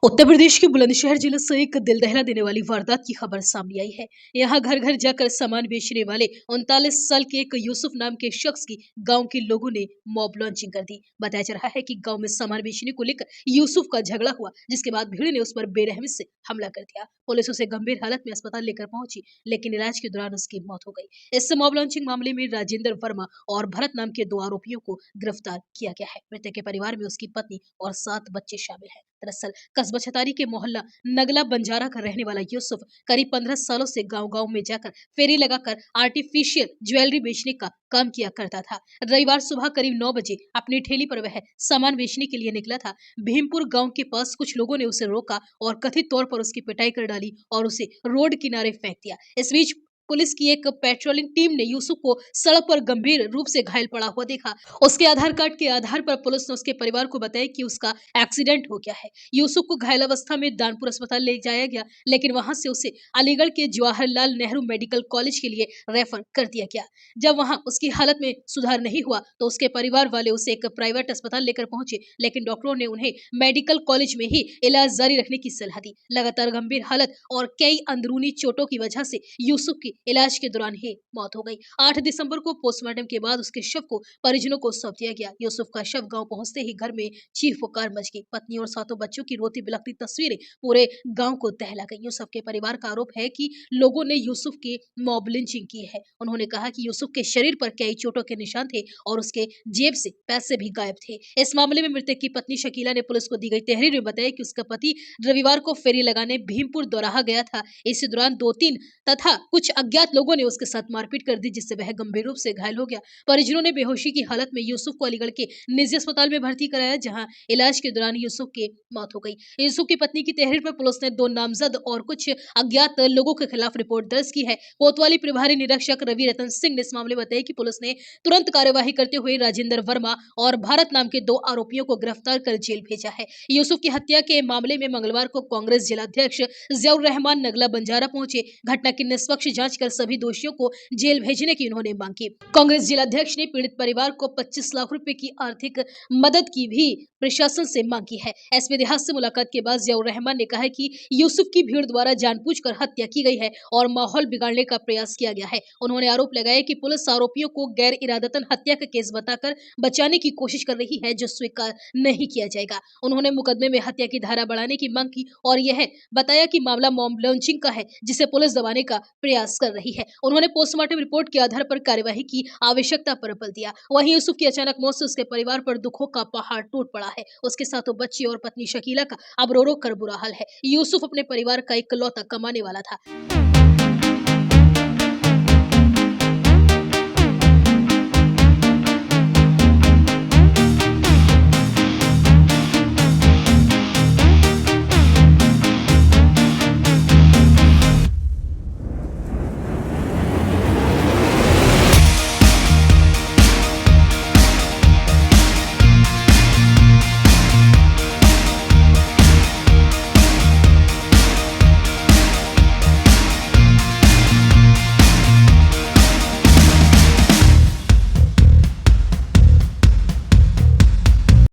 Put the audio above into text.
उत्तर प्रदेश के बुलंदशहर जिले से एक दिल दहला देने वाली वारदात की खबर सामने आई है। यहाँ घर घर जाकर सामान बेचने वाले 39 साल के एक यूसुफ नाम के शख्स की गांव के लोगों ने मॉब लॉन्चिंग कर दी। बताया जा रहा है कि गांव में सामान बेचने को लेकर यूसुफ का झगड़ा हुआ, जिसके बाद भीड़ ने उस पर बेरहमी से हमला कर दिया। पुलिस उसे गंभीर हालत में अस्पताल लेकर पहुंची, लेकिन इलाज के दौरान उसकी मौत हो गई। इस मॉब लॉन्चिंग मामले में राजेंद्र वर्मा और भरत नाम के 2 आरोपियों को गिरफ्तार किया गया है। मृतक के परिवार में उसकी पत्नी और 7 बच्चे शामिल हैं। दरअसल कस्बा छतारी के मोहल्ला नगला बंजारा का रहने वाला यूसुफ करीब 15 सालों से गांव-गांव में जाकर फेरी लगाकर आर्टिफिशियल ज्वेलरी बेचने का काम किया करता था। रविवार सुबह करीब 9 बजे अपनी ठेली पर वह सामान बेचने के लिए निकला था। भीमपुर गांव के पास कुछ लोगों ने उसे रोका और कथित तौर पर उसकी पिटाई कर डाली और उसे रोड किनारे फेंक दिया। इस बीच पुलिस की एक पेट्रोलिंग टीम ने यूसुफ को सड़क पर गंभीर रूप से घायल पड़ा हुआ देखा। उसके आधार कार्ड के आधार पर पुलिस ने उसके परिवार को बताया कि उसका एक्सीडेंट हो गया है। यूसुफ को घायल अवस्था में दानपुर अस्पताल ले जाया गया, लेकिन वहां से उसे अलीगढ़ के जवाहरलाल नेहरू मेडिकल कॉलेज के लिए रेफर कर दिया गया। जब वहां उसकी हालत में सुधार नहीं हुआ तो उसके परिवार वाले उसे एक प्राइवेट अस्पताल लेकर पहुंचे, लेकिन डॉक्टरों ने उन्हें मेडिकल कॉलेज में ही इलाज जारी रखने की सलाह दी। लगातार गंभीर हालत और कई अंदरूनी चोटों की वजह से यूसुफ की इलाज के दौरान ही मौत हो गई। 8 दिसंबर को पोस्टमार्टम के बाद उसके शव को परिजनों को सौंप दिया गया। यूसुफ का शव गांव पहुंचते ही घर में चीख-पुकार मच गई। पत्नी और 7 बच्चों की रोती बिलखती तस्वीरें पूरे गांव को दहला गई। यूसुफ के परिवार का आरोप है कि लोगों ने यूसुफ की मॉब लिंचिंग की है। उन्होंने कहा कि यूसुफ के शरीर पर कई चोटों के निशान थे और उसके जेब से पैसे भी गायब थे। इस मामले में मृतक की पत्नी शकीला ने पुलिस को दी गई तहरीर में बताया कि उसका पति रविवार को फेरी लगाने भीमपुर दौराहा गया था। इसी दौरान 2-3 तथा कुछ अज्ञात लोगों ने उसके साथ मारपीट कर दी, जिससे वह गंभीर रूप से घायल हो गया। परिजनों ने बेहोशी की हालत में यूसुफ को अलीगढ़ के निजी अस्पताल में भर्ती कराया, जहां इलाज के दौरान यूसुफ की मौत हो गई। यूसुफ की पत्नी की तहरीर पर पुलिस ने 2 नामजद और कुछ अज्ञात लोगों के खिलाफ रिपोर्ट दर्ज की है। कोतवाली प्रभारी निरीक्षक रवि रतन सिंह ने इस मामले में बताया कि पुलिस ने तुरंत कार्यवाही करते हुए राजेंद्र वर्मा और भारत नाम के 2 आरोपियों को गिरफ्तार कर जेल भेजा है। यूसुफ की हत्या के मामले में मंगलवार को कांग्रेस जिलाध्यक्ष जियाउर रहमान नगला बंजारा पहुंचे। घटना की निष्पक्ष जांच कर सभी दोषियों को जेल भेजने की उन्होंने मांग की। कांग्रेस जिलाध्यक्ष ने पीड़ित परिवार को 25 लाख रुपए की आर्थिक मदद की भी प्रशासन से मांग की है। एसपी देहात से मुलाकात के बाद जियाउर रहमान ने कहा है कि यूसुफ की भीड़ द्वारा जानबूझकर हत्या की गई है और माहौल बिगाड़ने का प्रयास किया गया है। उन्होंने आरोप लगाया कि पुलिस आरोपियों को गैर इरादतन हत्या का केस बताकर बचाने की कोशिश कर रही है, जो स्वीकार नहीं किया जाएगा। उन्होंने मुकदमे में हत्या की धारा बढ़ाने की मांग की और यह बताया कि मामला मॉब लॉन्चिंग का है, जिसे पुलिस दबाने का प्रयास कर रही है। उन्होंने पोस्टमार्टम रिपोर्ट के आधार पर कार्यवाही की आवश्यकता पर बल दिया। वहीं यूसुफ की अचानक मौत से उसके परिवार पर दुखों का पहाड़ टूट पड़ा है। उसके साथों बच्चे और पत्नी शकीला का अब रो रो कर बुरा हाल है। यूसुफ अपने परिवार का इकलौता कमाने वाला था।